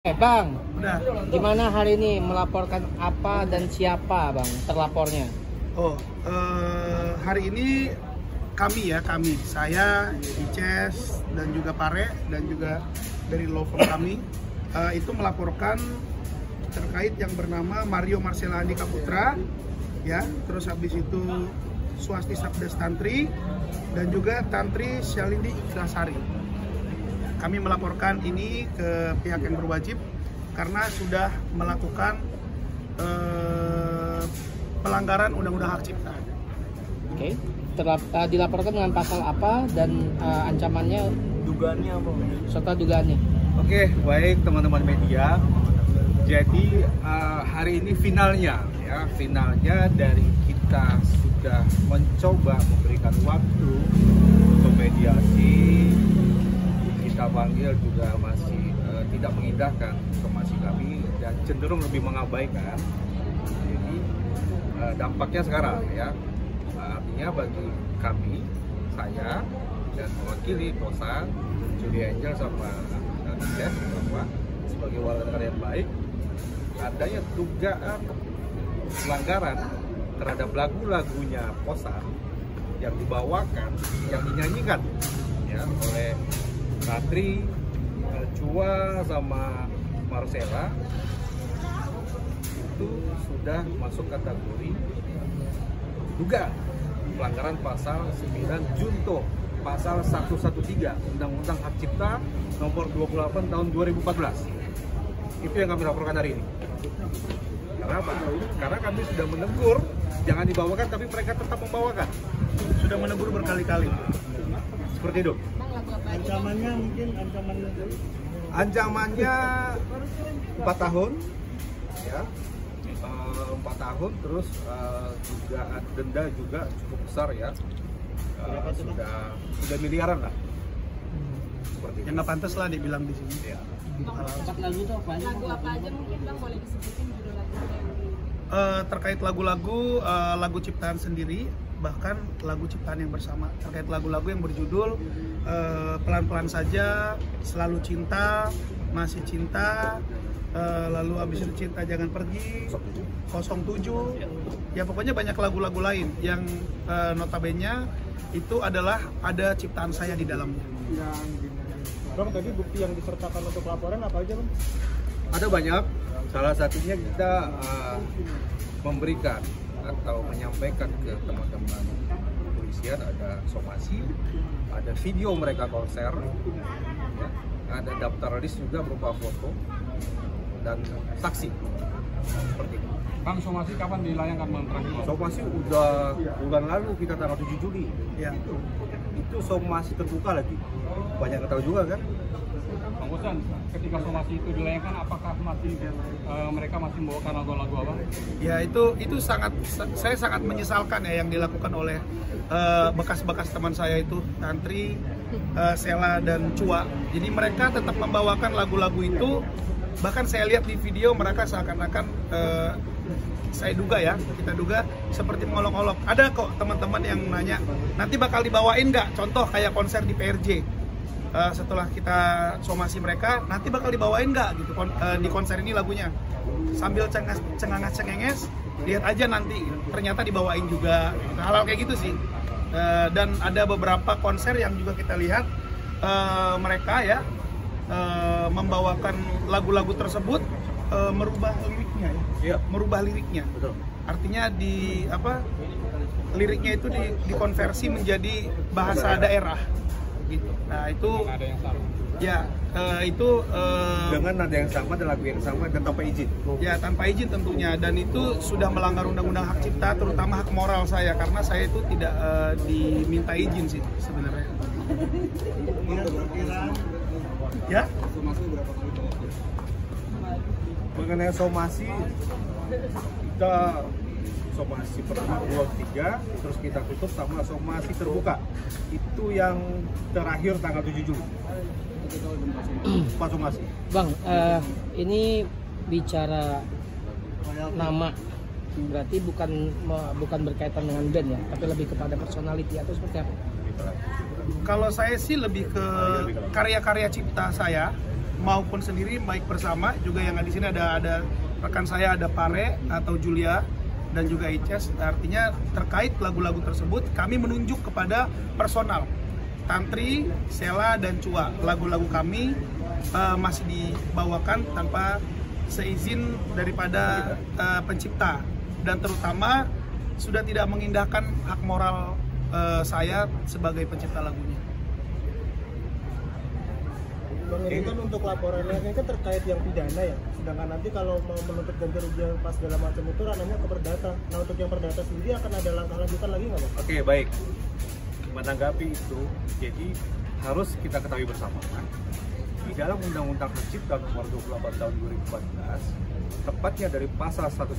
Bang, Udah. gimana hari ini melaporkan apa dan siapa bang terlapornya? Oh, hari ini kami, saya, Ices, dan juga Pare, dan juga dari law firm kami, itu melaporkan terkait yang bernama Mario Marcella Andika Putra, ya, terus habis itu Swasti Sabdas Tantri, dan juga Tantri Syalindi Ikhlasari. Kami melaporkan ini ke pihak yang berwajib karena sudah melakukan pelanggaran Undang-Undang Hak Cipta. Oke, dilaporkan dengan pasal apa dan ancamannya? Dugaannya apa? Serta dugaannya. Oke, baik teman-teman media. Jadi hari ini finalnya dari kita sudah mencoba memberikan waktu untuk mediasi. Kita panggil juga masih tidak mengindahkan informasi kami dan cenderung lebih mengabaikan. Jadi dampaknya sekarang ya, artinya bagi kami, saya dan mewakili Kosan, Julia Angel sama Chef bahwa sebagai warga negara yang baik, adanya dugaan pelanggaran terhadap lagu-lagunya Kosan yang dibawakan, yang dinyanyikan ya oleh Tantri, Chua sama Marcella itu sudah masuk kategori dugaan pelanggaran pasal 9 Junto pasal 113 Undang-Undang Hak Cipta nomor 28 tahun 2014. Itu yang kami laporkan hari ini. Karena apa? Karena kami sudah menegur jangan dibawakan, tapi mereka tetap membawakan. Sudah menegur berkali-kali. Seperti itu. Ancamannya mungkin Ancamannya 4 tahun, ya, 4 tahun, terus juga denda juga cukup besar ya, sudah miliaran lah. Seperti yang nggak pantas lah dibilang di sini. ya. Lagu apa aja mungkin bang boleh disebutin judul lagunya? Terkait lagu-lagu, lagu ciptaan sendiri, bahkan lagu ciptaan yang bersama. Terkait lagu-lagu yang berjudul Pelan-pelan Saja, Selalu Cinta, Masih Cinta, lalu Abis Itu Cinta Jangan Pergi, 07, ya pokoknya banyak lagu-lagu lain yang notabene itu adalah ada ciptaan saya di dalamnya. Bang, tadi bukti yang disertakan untuk laporan apa aja bang? Ada banyak, salah satunya kita memberikan atau menyampaikan ke teman-teman kepolisian, ada somasi, ada video mereka konser, ya, ada daftar list juga berupa foto dan saksi. Seperti itu. Bang, somasi kapan dilayangkan bang terakhir? Somasi udah bulan lalu, kita tanggal 7 Juli. Ya. Itu somasi terbuka lagi. Banyak yang tahu juga kan? Bang Kosan, ketika somasi itu dilayangkan, apakah mereka masih membawakan lagu-lagu abang? Ya itu saya sangat menyesalkan ya yang dilakukan oleh bekas-bekas teman saya itu Tantri, Sela dan Chua. Jadi mereka tetap membawakan lagu-lagu itu. Bahkan saya lihat di video mereka seakan-akan saya duga ya, kita duga seperti mengolok-olok. Ada kok teman-teman yang nanya, nanti bakal dibawain nggak? Contoh kayak konser di PRJ. Setelah kita somasi mereka, nanti bakal dibawain nggak gitu di konser ini lagunya. Sambil cengenges, lihat aja nanti. Ternyata dibawain juga. Hal-hal kayak gitu sih. Dan ada beberapa konser yang juga kita lihat mereka ya membawakan lagu-lagu tersebut merubah liriknya ya. Iya. Merubah liriknya. Betul. Artinya liriknya itu dikonversi menjadi bahasa daerah gitu. Nah, itu Ada yang sama. ya itu Dengan nada yang sama dan lagu yang sama dan tanpa izin. ya tanpa izin tentunya, dan itu sudah melanggar Undang-Undang Hak Cipta, terutama hak moral saya, karena saya itu tidak diminta izin sih sebenarnya. Ya? Mengenai somasi, kita somasi pertama 2, 3, terus kita tutup sama somasi terbuka. Itu yang terakhir tanggal 7 Juli. 4 somasi. Bang, ini bicara nama, berarti bukan berkaitan dengan band ya, tapi lebih kepada personality atau seperti apa? Kalau saya sih lebih ke karya-karya cipta saya maupun sendiri, baik bersama juga. Yang di sini ada rekan saya, ada Pare atau Julia dan juga Ices. Artinya terkait lagu-lagu tersebut kami menunjuk kepada personal Tantri, Sela, dan Cua. Lagu-lagu kami masih dibawakan tanpa seizin daripada pencipta, dan terutama sudah tidak mengindahkan hak moral saya sebagai pencipta lagunya. Bang, ini kan untuk laporannya ini kan terkait yang pidana ya, sedangkan nanti kalau mau menuntut ganti rugi pas segala macam itu ranahnya ke perdata. Nah, untuk yang perdata sendiri akan ada langkah lanjutan lagi nggak, Bang? Oke, baik. Menanggapi itu, jadi harus kita ketahui bersama di dalam Undang-Undang Hak Cipta Nomor 28 Tahun 2014, tepatnya dari pasal 112,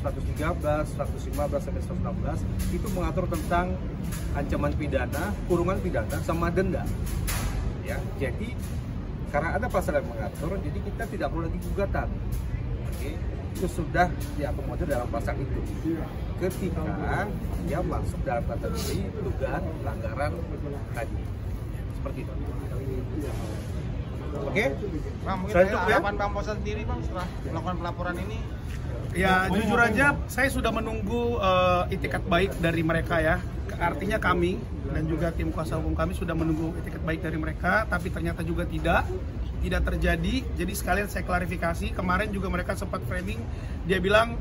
113, 115 sampai 116 itu mengatur tentang ancaman pidana, kurungan pidana sama denda. Ya, jadi karena ada pasal yang mengatur, jadi kita tidak perlu lagi gugatan. Oke, itu sudah diakomodir dalam pasal itu. Ketika dia masuk dalam kategori dugaan pelanggaran tadi, seperti itu. Oke, Bang, mungkin harapan Bang Posa sendiri, Bang, setelah melakukan pelaporan ini? Ya, jujur aja, saya sudah menunggu itikat baik dari mereka ya. Artinya kami dan juga tim kuasa hukum kami sudah menunggu itikat baik dari mereka, tapi ternyata juga tidak terjadi. Jadi sekalian saya klarifikasi, kemarin juga mereka sempat framing, dia bilang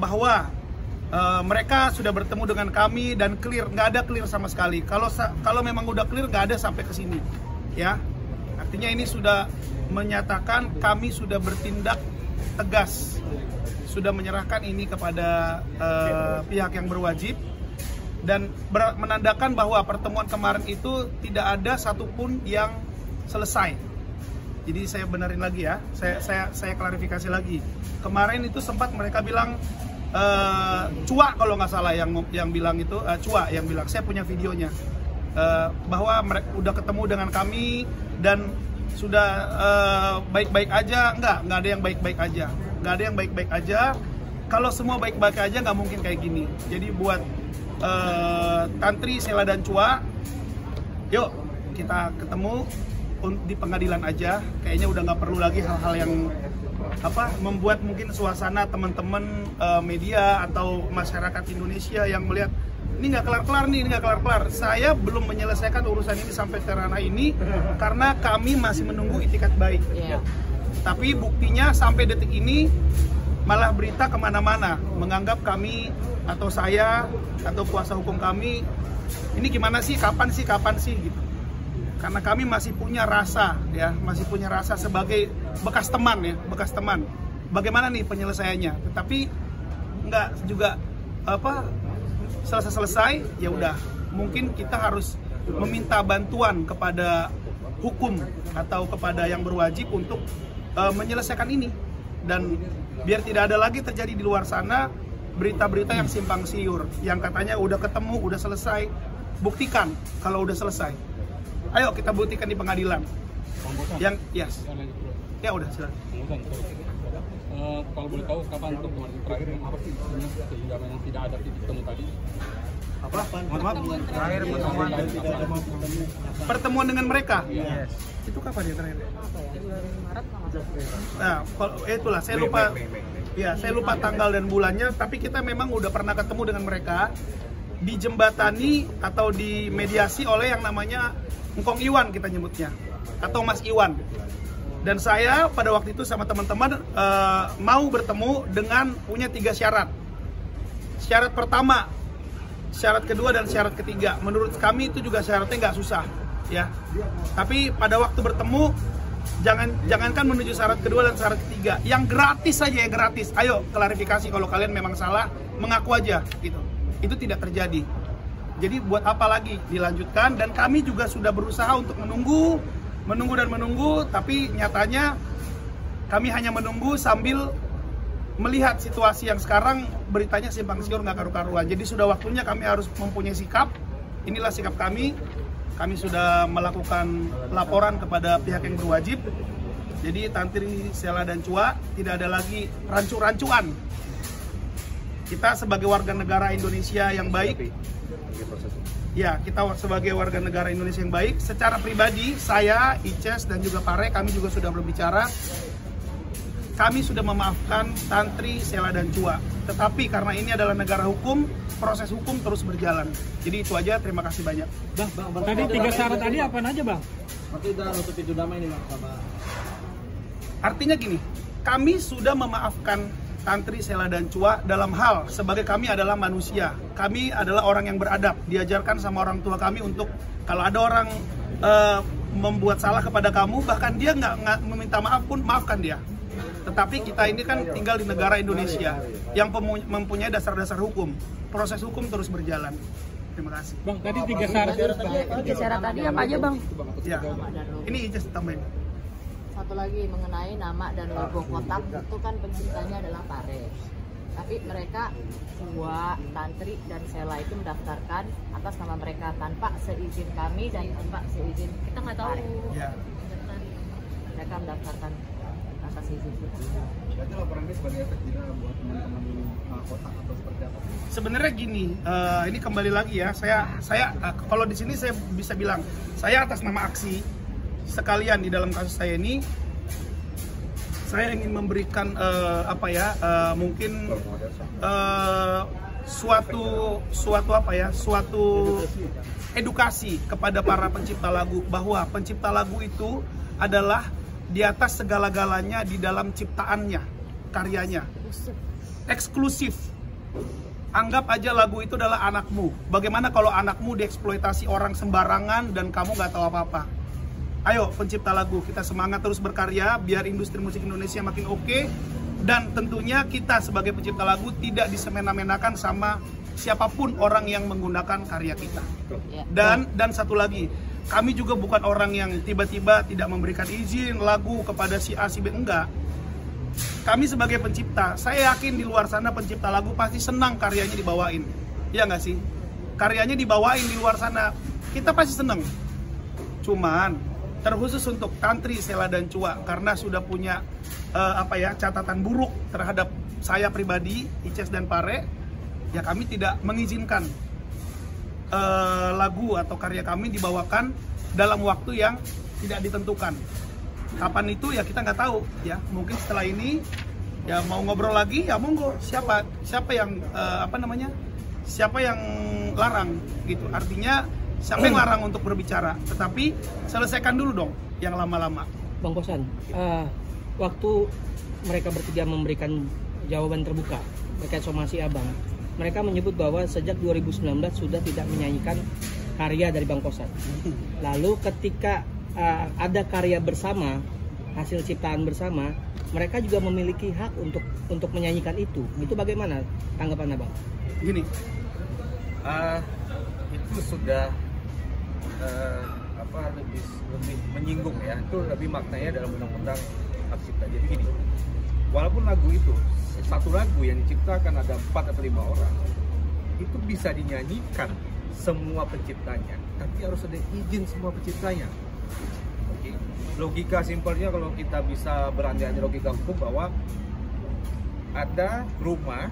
bahwa mereka sudah bertemu dengan kami dan clear, nggak ada clear sama sekali. Kalau memang udah clear, nggak ada sampai ke sini, ya. Artinya ini sudah menyatakan kami sudah bertindak tegas, sudah menyerahkan ini kepada pihak yang berwajib, dan menandakan bahwa pertemuan kemarin itu tidak ada satupun yang selesai. Jadi saya benerin lagi ya, saya klarifikasi lagi. Kemarin itu sempat mereka bilang Cua kalau nggak salah yang bilang itu, Cua yang bilang, saya punya videonya, bahwa mereka udah ketemu dengan kami dan sudah baik-baik aja. Nggak ada yang baik-baik aja, nggak ada yang baik-baik aja. Kalau semua baik-baik aja nggak mungkin kayak gini. Jadi buat Tantri, Sela, dan Cua, yuk kita ketemu di pengadilan aja. Kayaknya udah nggak perlu lagi hal-hal yang membuat mungkin suasana teman-teman media atau masyarakat Indonesia yang melihat ini nggak kelar-kelar nih, ini nggak kelar-kelar. Saya belum menyelesaikan urusan ini sampai ke ranah ini karena kami masih menunggu itikat baik. Tapi buktinya sampai detik ini malah berita kemana-mana menganggap kami atau saya atau kuasa hukum kami ini gimana sih, kapan sih gitu. Karena kami masih punya rasa ya, masih punya rasa sebagai bekas teman ya, bekas teman. Bagaimana nih penyelesaiannya? Tetapi nggak juga selesai, ya udah. Mungkin kita harus meminta bantuan kepada hukum atau kepada yang berwajib untuk menyelesaikan ini, dan biar tidak ada lagi terjadi di luar sana berita-berita yang simpang siur, yang katanya udah ketemu, udah selesai. Buktikan kalau udah selesai. Ayo kita buktikan di pengadilan. Yang ya udah silakan. Kalau boleh tahu kapan untuk terakhir apa sih sehingga memang tidak ada titik temu tadi? Apa? Mohon maaf. Terakhir Pertemuan dengan mereka. Yes. Itu kapan ya terakhir? Maret kalau Nah, itulah saya lupa. Ya, saya lupa tanggal dan bulannya, tapi kita memang udah pernah ketemu dengan mereka, dijembatani atau dimediasi oleh yang namanya Ngkong Iwan kita nyebutnya, atau Mas Iwan. Dan saya pada waktu itu sama teman-teman mau bertemu dengan punya 3 syarat. Syarat pertama, syarat kedua, dan syarat ketiga. Menurut kami itu juga syaratnya nggak susah, ya. Tapi pada waktu bertemu, jangankan menuju syarat kedua dan syarat ketiga, yang gratis saja, yang gratis. Ayo klarifikasi kalau kalian memang salah, mengaku aja gitu. Itu tidak terjadi. Jadi buat apa lagi dilanjutkan? Dan kami juga sudah berusaha untuk menunggu, tapi nyatanya kami hanya menunggu sambil melihat situasi yang sekarang beritanya simpang siur, nggak karu-karuan. Jadi sudah waktunya kami harus mempunyai sikap. Inilah sikap kami. Kami sudah melakukan laporan kepada pihak yang berwajib. Jadi Tantri, Sela, dan Cua tidak ada lagi rancu-rancuan. Kita sebagai warga negara Indonesia yang baik, Ya, kita sebagai warga negara Indonesia yang baik, secara pribadi, saya, Ices, dan juga Pare, kami juga sudah berbicara. Kami sudah memaafkan Tantri, Sela, dan Cua. Tetapi karena ini adalah negara hukum, proses hukum terus berjalan. Jadi itu aja, terima kasih banyak. Bang, tadi 3 syarat tadi apa aja, Bang? Berarti udah nutup pintu damai nih Bang sama. Artinya gini, kami sudah memaafkan Tantri, Sela, dan Cua dalam hal sebagai kami adalah manusia. Kami adalah orang yang beradab. Diajarkan sama orang tua kami untuk kalau ada orang membuat salah kepada kamu, bahkan dia nggak meminta maaf pun, maafkan dia. Tetapi kita ini kan tinggal di negara Indonesia yang mempunyai dasar-dasar hukum. Proses hukum terus berjalan. Terima kasih. Bang, tadi 3 syarat. 3 syarat tadi apa aja Bang? Ya, ini Ices tambahin. Satu lagi mengenai nama dan logo kotak itu kan penciptanya adalah Pare. Tapi mereka Cua, Tantri, dan Sela itu mendaftarkan atas nama mereka tanpa seizin kami dan tanpa seizin Kita nggak tahu. Ya. mereka mendaftarkan atas izin kita. Berarti laporan ini sebagai efek tidak buat teman-teman kotak atau seperti apa? Sebenarnya gini, ini kembali lagi ya. Saya kalau di sini saya bisa bilang, saya atas nama aksi sekalian di dalam kasus saya ini, saya ingin memberikan mungkin suatu edukasi kepada para pencipta lagu bahwa pencipta lagu itu adalah di atas segala-galanya di dalam ciptaannya, karyanya eksklusif. Anggap aja lagu itu adalah anakmu. Bagaimana kalau anakmu dieksploitasi orang sembarangan dan kamu nggak tahu apa-apa? Ayo pencipta lagu, kita semangat terus berkarya biar industri musik Indonesia makin oke. Dan tentunya kita sebagai pencipta lagu tidak disemena-menakan sama siapapun orang yang menggunakan karya kita. Dan satu lagi, kami juga bukan orang yang tiba-tiba tidak memberikan izin lagu kepada si A, si B, enggak. Kami sebagai pencipta, saya yakin di luar sana pencipta lagu pasti senang karyanya dibawain. Iya nggak sih? Karyanya dibawain di luar sana, kita pasti senang. Cuman terkhusus untuk Tantri, Sela, dan Cua karena sudah punya catatan buruk terhadap saya pribadi, Ices dan Pare, ya kami tidak mengizinkan lagu atau karya kami dibawakan dalam waktu yang tidak ditentukan. Kapan itu ya kita nggak tahu ya. Mungkin setelah ini ya mau ngobrol lagi ya monggo. Siapa yang siapa yang larang gitu. Artinya siapa yang larang untuk berbicara. Tetapi selesaikan dulu dong yang lama-lama. Bang Kosan, waktu mereka bertiga memberikan jawaban terbuka terkait somasi Abang, mereka menyebut bahwa sejak 2019 sudah tidak menyanyikan karya dari Bang Kosan. Lalu ketika ada karya bersama, hasil ciptaan bersama, mereka juga memiliki hak untuk menyanyikan itu. Itu bagaimana tanggapan Abang? Gini, itu sudah lebih menyinggung ya. Itu lebih maknanya dalam undang-undang hak cipta. Jadi gini, walaupun lagu itu satu lagu yang diciptakan ada 4 atau 5 orang, itu bisa dinyanyikan semua penciptanya, tapi harus ada izin semua penciptanya. Oke. Logika simpelnya kalau kita bisa berandai-andai logika hukum bahwa ada rumah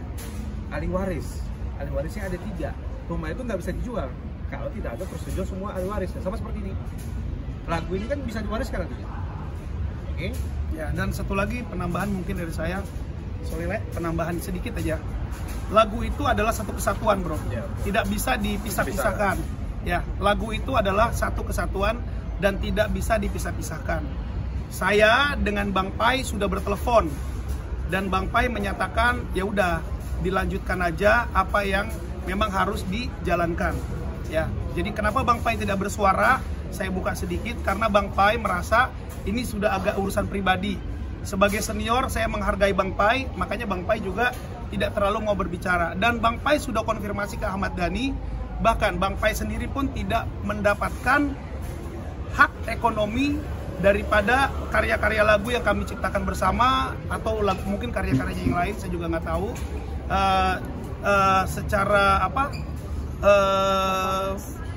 ahli waris. Ahli warisnya ada 3. Rumah itu nggak bisa dijual kalau tidak ada persetujuan semua ahli waris. Sama seperti ini. Lagu ini kan bisa diwariskan nantinya. Oke. Ya, dan satu lagi penambahan mungkin dari saya, penambahan sedikit aja. Lagu itu adalah satu kesatuan, bro. Ya. Tidak bisa dipisah-pisahkan. Ya, lagu itu adalah satu kesatuan dan tidak bisa dipisah-pisahkan. Saya dengan Bang Pai sudah bertelepon dan Bang Pai menyatakan ya udah dilanjutkan aja apa yang memang harus dijalankan. Ya, jadi kenapa Bang Pai tidak bersuara? Saya buka sedikit karena Bang Pai merasa ini sudah agak urusan pribadi. Sebagai senior saya menghargai Bang Pai, makanya Bang Pai juga tidak terlalu mau berbicara. Dan Bang Pai sudah konfirmasi ke Ahmad Dhani, bahkan Bang Pai sendiri pun tidak mendapatkan hak ekonomi daripada karya-karya lagu yang kami ciptakan bersama atau mungkin karya-karya yang lain, saya juga nggak tahu.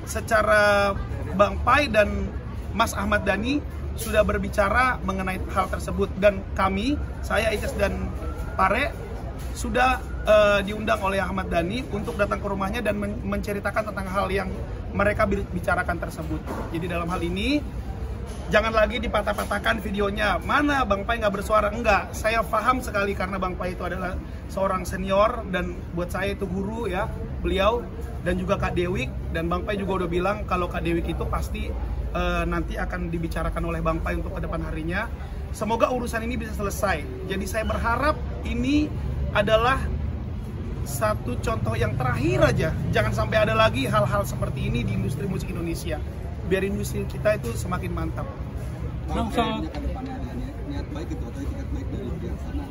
Secara Bang Pai dan Mas Ahmad Dhani sudah berbicara mengenai hal tersebut, dan kami, saya, Ices dan Pare sudah diundang oleh Ahmad Dhani untuk datang ke rumahnya dan menceritakan tentang hal yang mereka bicarakan tersebut. Jadi dalam hal ini jangan lagi dipatah-patahkan videonya. Mana Bang Pai nggak bersuara? Enggak, saya paham sekali karena Bang Pai itu adalah seorang senior dan buat saya itu guru ya, beliau dan juga Kak Dewik. Dan Bang Pai juga udah bilang kalau Kak Dewik itu pasti nanti akan dibicarakan oleh Bang Pai untuk ke depan harinya. Semoga urusan ini bisa selesai. Jadi saya berharap ini adalah satu contoh yang terakhir aja. Jangan sampai ada lagi hal-hal seperti ini di industri musik Indonesia. Biar industri kita itu semakin mantap. Bang, ke depannya ada niat baik gitu atau etikat baik dari pihak sana,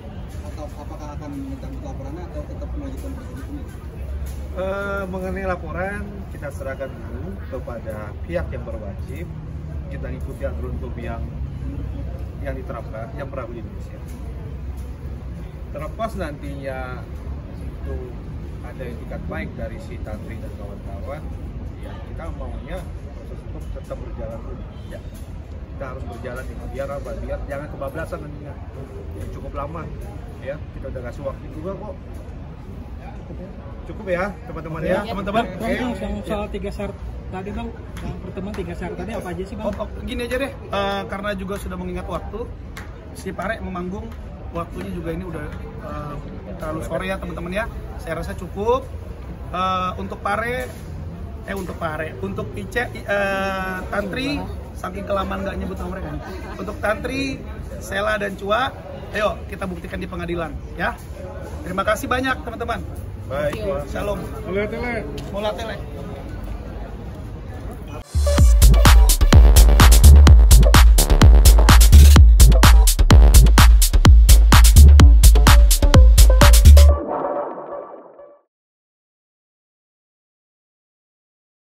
atau apakah akan mencabut laporannya atau tetap melanjutkan proses hukum? Mengenai laporan kita serahkan dulu kepada pihak yang berwajib. Kita ikuti aturan hukum yang diterapkan, yang berlaku di Indonesia. Terlepas nantinya itu ada etikat baik dari si Tantri dan kawan-kawan, ya kita maunya proses hukum tetap berjalan dulu. Ya, kita harus berjalan biar apa? Biar jangan kebablasan nantinya. Ya, cukup lama, ya kita udah kasih waktu juga kok. Cukup ya teman-teman ya. Teman-teman. Bang, soal 3 syarat tadi Bang, yang pertemuan 3 syarat tadi apa aja sih Bang? Gini aja deh, karena juga sudah mengingat waktu, si Pare memanggung, waktunya juga ini udah terlalu sore ya teman-teman ya. Saya rasa cukup. Untuk Ice, Tantri, saking kelamaan nggak nyebut nama mereka. Untuk Tantri, Sela dan Cua, ayo kita buktikan di pengadilan ya. Terima kasih banyak teman-teman. Baik, Shalom. Mulai tele. Mola tele.